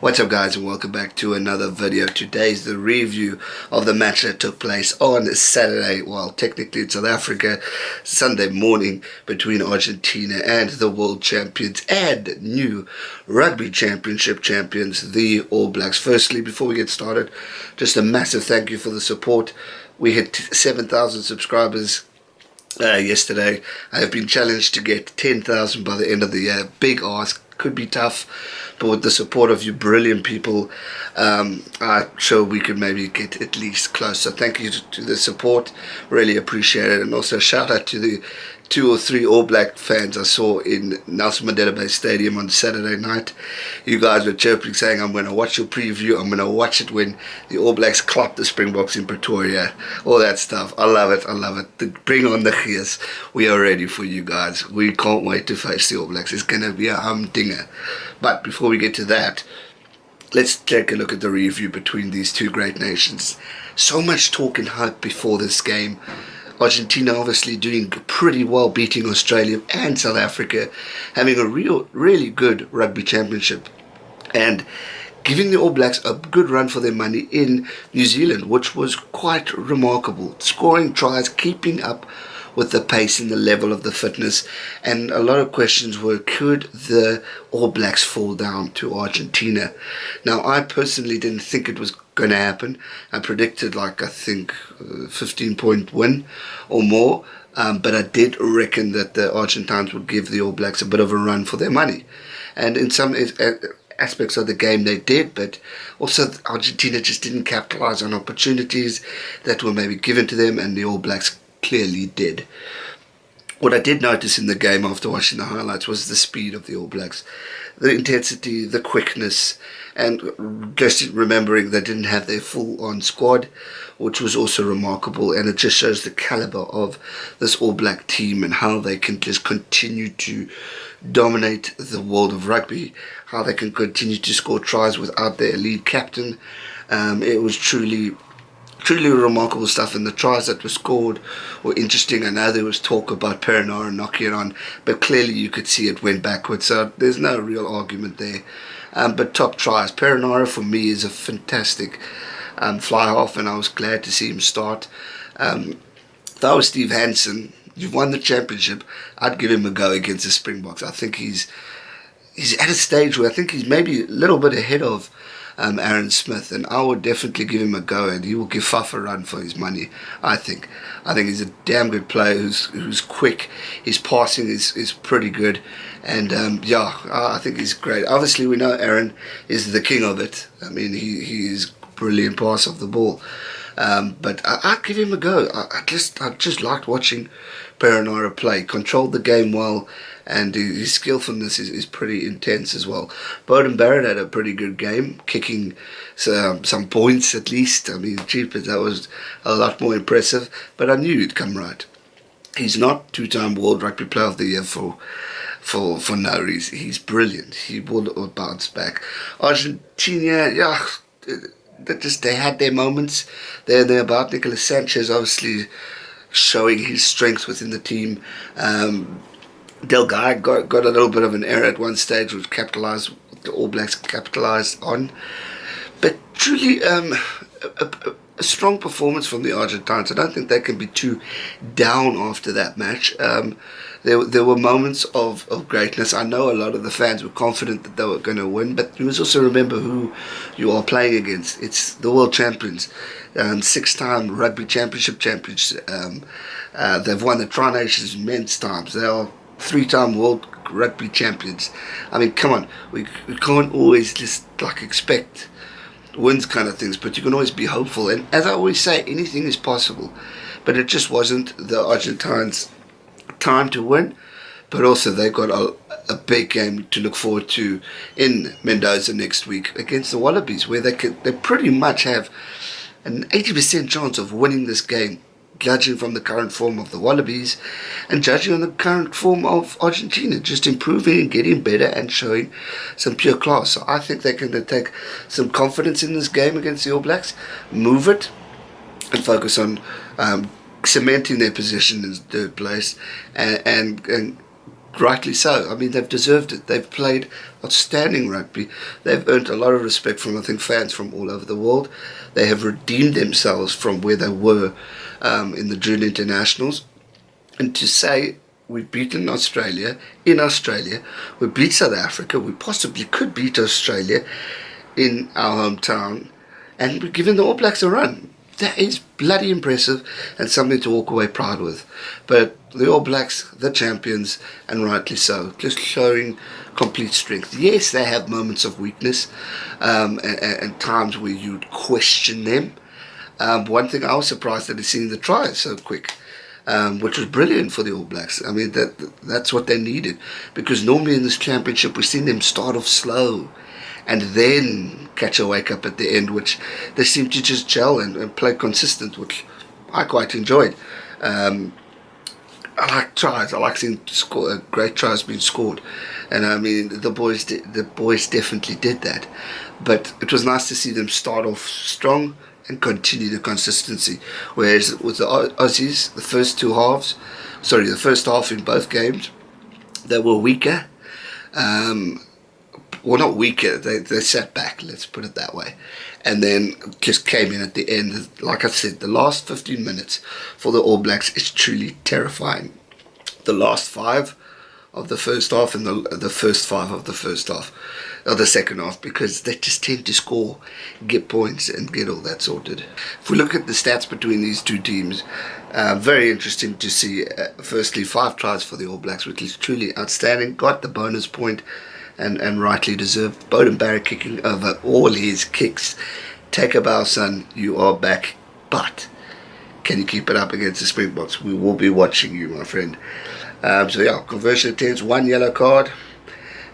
What's up guys, and welcome back to another video. Today's the review of the match that took place on Saturday, well technically in South Africa, Sunday morning, between Argentina and the world champions and new Rugby Championship champions, the All Blacks. Firstly, before we get started, just a massive thank you for the support. We hit 7,000 subscribers yesterday. I have been challenged to get 10,000 by the end of the year. Big ask, could be tough, but with the support of you brilliant people, I'm sure we could maybe get at least close. So thank you to the support, really appreciate it. And also shout out to the 2 or 3 All Black fans I saw in Nelson Mandela Bay Stadium on Saturday night. You guys were chirping, saying, I'm going to watch your preview, I'm going to watch it when the All Blacks clap the Springboks in Pretoria, all that stuff. I love it, I love it. Bring on the gears. We are ready for you guys. We can't wait to face the All Blacks. It's going to be a humdinger. But before we get to that, let's take a look at the review between these two great nations. So much talk and hype before this game. Argentina obviously doing pretty well, beating Australia and South Africa, having a really good rugby championship, and giving the All Blacks a good run for their money in New Zealand, which was quite remarkable. Scoring tries, keeping up with the pace and the level of the fitness, and a lot of questions were, could the All Blacks fall down to Argentina? Now, I personally didn't think it was going to happen. I predicted, like, I think 15-point win or more, but I did reckon that the Argentines would give the All Blacks a bit of a run for their money, and in some aspects of the game they did, but also Argentina just didn't capitalize on opportunities that were maybe given to them, and the All Blacks clearly did. What I did notice in the game after watching the highlights was the speed of the All Blacks, the intensity, the quickness, and just remembering they didn't have their full-on squad, which was also remarkable. And it just shows the caliber of this All Black team and how they can just continue to dominate the world of rugby, how they can continue to score tries without their lead captain. It was truly remarkable stuff, and the tries that were scored were interesting. I know there was talk about Perenara knocking it on, but clearly you could see it went backwards, so there's no real argument there. But top tries, Perenara for me is a fantastic fly half, and I was glad to see him start. If I was Steve Hansen, you've won the championship, I'd give him a go against the Springboks. I think he's at a stage where I think he's maybe a little bit ahead of Aaron Smith, and I would definitely give him a go, and he will give Faf a run for his money. I think he's a damn good player who's quick. His passing is pretty good, and I think he's great. Obviously we know Aaron is the king of it. I mean, he is brilliant pass off the ball, but I'd give him a go. I just liked watching Perenara play, controlled the game well, and his skillfulness is pretty intense as well. Beauden Barrett had a pretty good game, kicking some points at least. I mean, jeepers, that was a lot more impressive, but I knew he'd come right. He's not 2-time World Rugby Player of the Year for no reason. He's brilliant. He will bounce back. Argentina, they had their moments there and thereabout. Nicolas Sanchez obviously showing his strength within the team. Delgado got a little bit of an error at one stage, which the All Blacks capitalized on. But truly a strong performance from the Argentines. I don't think they can be too down after that match. There were moments of greatness. I know a lot of the fans were confident that they were going to win, but you must also remember who you are playing against. It's the world champions, 6-time Rugby Championship champions. They've won the Tri-Nations men's times. They are 3-time World Rugby champions. I mean, come on, we can't always just expect wins kind of things, but you can always be hopeful. And as I always say, anything is possible. But it just wasn't the Argentines' time to win. But also they've got a big game to look forward to in Mendoza next week against the Wallabies, where they pretty much have an 80% chance of winning this game, judging from the current form of the Wallabies and judging on the current form of Argentina, just improving and getting better and showing some pure class. So I think they're going to take some confidence in this game against the All Blacks, move it, and focus on cementing their position in third place, and rightly so. I mean, they've deserved it. They've played outstanding rugby. They've earned a lot of respect from, I think, fans from all over the world. They have redeemed themselves from where they were in the June internationals. And to say we've beaten Australia in Australia, we beat South Africa, we possibly could beat Australia in our hometown, and we're giving the All Blacks a run. That is bloody impressive and something to walk away proud with. But the All Blacks, the champions, and rightly so, just showing complete strength. Yes, they have moments of weakness and times where you'd question them. One thing I was surprised at is seeing the try so quick, which was brilliant for the All Blacks. I mean, that's what they needed, because normally in this championship we've seen them start off slow and then catch a wake up at the end, which they seem to just gel and play consistent, which I quite enjoyed. I like tries. I like seeing great tries being scored, and I mean the boys definitely did that. But it was nice to see them start off strong and continue the consistency. Whereas with the Aussies, the first half in both games, they were weaker. Well, not weaker, they sat back, let's put it that way, and then just came in at the end. Like I said, the last 15 minutes for the All Blacks is truly terrifying. The last 5 of the first half and the first 5 of the first half, or the second half, because they just tend to score, get points and get all that sorted. If we look at the stats between these two teams, very interesting to see. Firstly, 5 tries for the All Blacks, which is truly outstanding, got the bonus point, and rightly deserved. Beauden Barrett kicking over all his kicks. Take a bow, son, you are back, but can you keep it up against the Springboks? We will be watching you, my friend. So yeah, conversion attempts, 1 yellow card.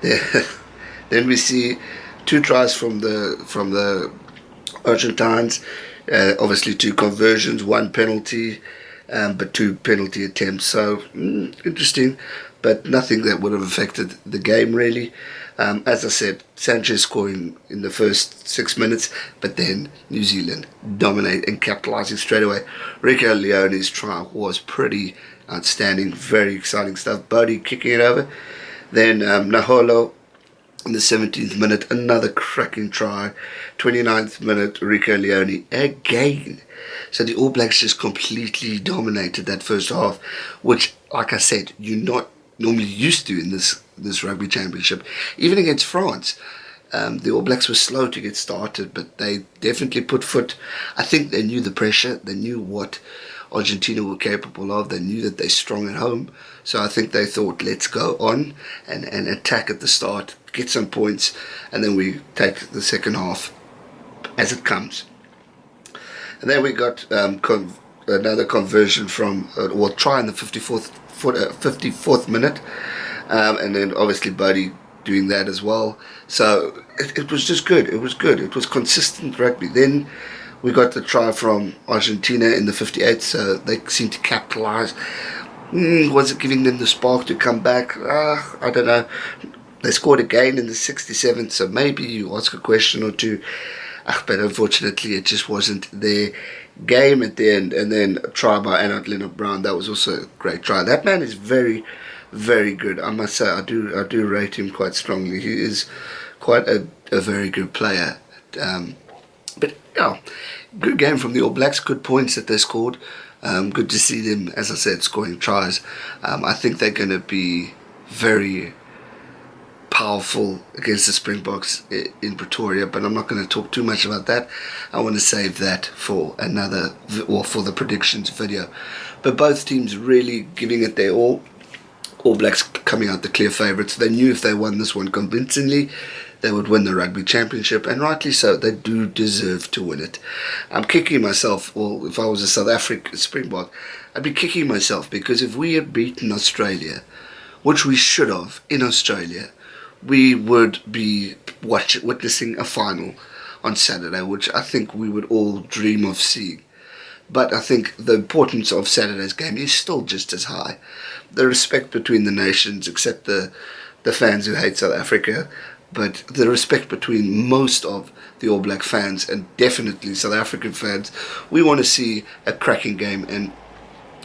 Then we see 2 tries from the Argentines. Obviously 2 conversions, 1 penalty, but 2 penalty attempts. So interesting, but nothing that would have affected the game really. As I said, Sanchez scoring in the first 6 minutes, but then New Zealand dominate and capitalising straight away. Rieko Ioane's try was pretty outstanding, very exciting stuff. Bodie kicking it over. Then Naholo in the 17th minute, another cracking try. 29th minute, Rieko Ioane again. So the All Blacks just completely dominated that first half, which, like I said, you're not normally used to in this Rugby Championship. Even against France, the All Blacks were slow to get started, but they definitely put foot. I think they knew the pressure, they knew what Argentina were capable of, they knew that they're strong at home, so I think they thought, let's go on and attack at the start, get some points, and then we take the second half as it comes. And then we got another conversion from, try in the 54th minute, and then obviously Bodie doing that as well. So it was just good. It was good. It was consistent rugby. Then we got the try from Argentina in the 58th, so they seemed to capitalise. Was it giving them the spark to come back? I don't know. They scored again in the 67th, so maybe you ask a question or two. But unfortunately, it just wasn't their game at the end. And then a try by Anton Lienert-Brown, that was also a great try. That man is very, very good. I must say, I do rate him quite strongly. He is quite a very good player. But yeah, good game from the All Blacks. Good points that they scored. Good to see them, as I said, scoring tries. I think they're going to be very powerful against the Springboks in Pretoria, but I'm not going to talk too much about that. I want to save that for for the predictions video. But both teams really giving it their all. All Blacks coming out the clear favourites. They knew if they won this one convincingly, they would win the Rugby Championship, and rightly so. They do deserve to win it. I'm kicking myself, or if I was a South African Springbok, I'd be kicking myself, because if we had beaten Australia, which we should have in Australia, we would be witnessing a final on Saturday, which I think we would all dream of seeing. But I think the importance of Saturday's game is still just as high. The respect between the nations, except the fans who hate South Africa, but the respect between most of the All Black fans and definitely South African fans, we want to see a cracking game. And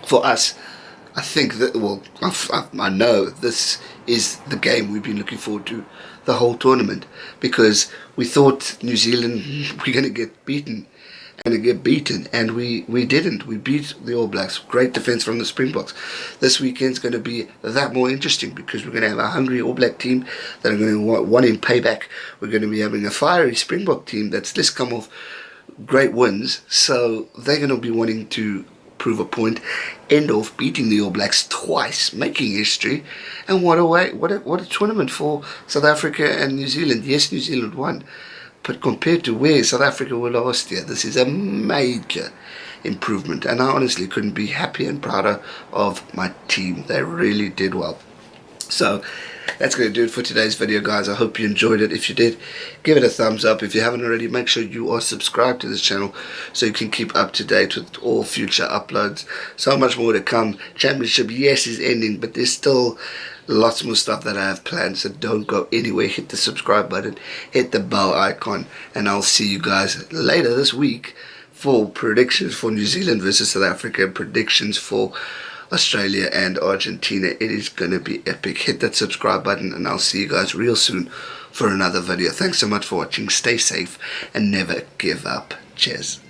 for us, I think that, well, I know this is the game we've been looking forward to the whole tournament, because we thought New Zealand were going to get beaten, and we didn't. We beat the All Blacks. Great defence from the Springboks. This weekend's going to be that more interesting, because we're going to have a hungry All Black team that are going to want in payback. We're going to be having a fiery Springbok team that's just come off great wins, so they're going to be wanting to prove a point, end off beating the All Blacks twice, making history. And what a tournament for South Africa and New Zealand. Yes, New Zealand won, but compared to where South Africa were last year, this is a major improvement, and I honestly couldn't be happier and prouder of my team. They really did well. So that's going to do it for today's video, guys. I hope you enjoyed it. If you did, give it a thumbs up. If you haven't already, make sure you are subscribed to this channel so you can keep up to date with all future uploads. So much more to come. Championship, yes, is ending, but there's still lots more stuff that I have planned, so don't go anywhere. Hit the subscribe button, hit the bell icon, and I'll see you guys later this week for predictions for New Zealand versus South Africa, predictions for Australia and Argentina. It is going to be epic. Hit that subscribe button, and I'll see you guys real soon for another video. Thanks so much for watching. Stay safe and never give up. Cheers.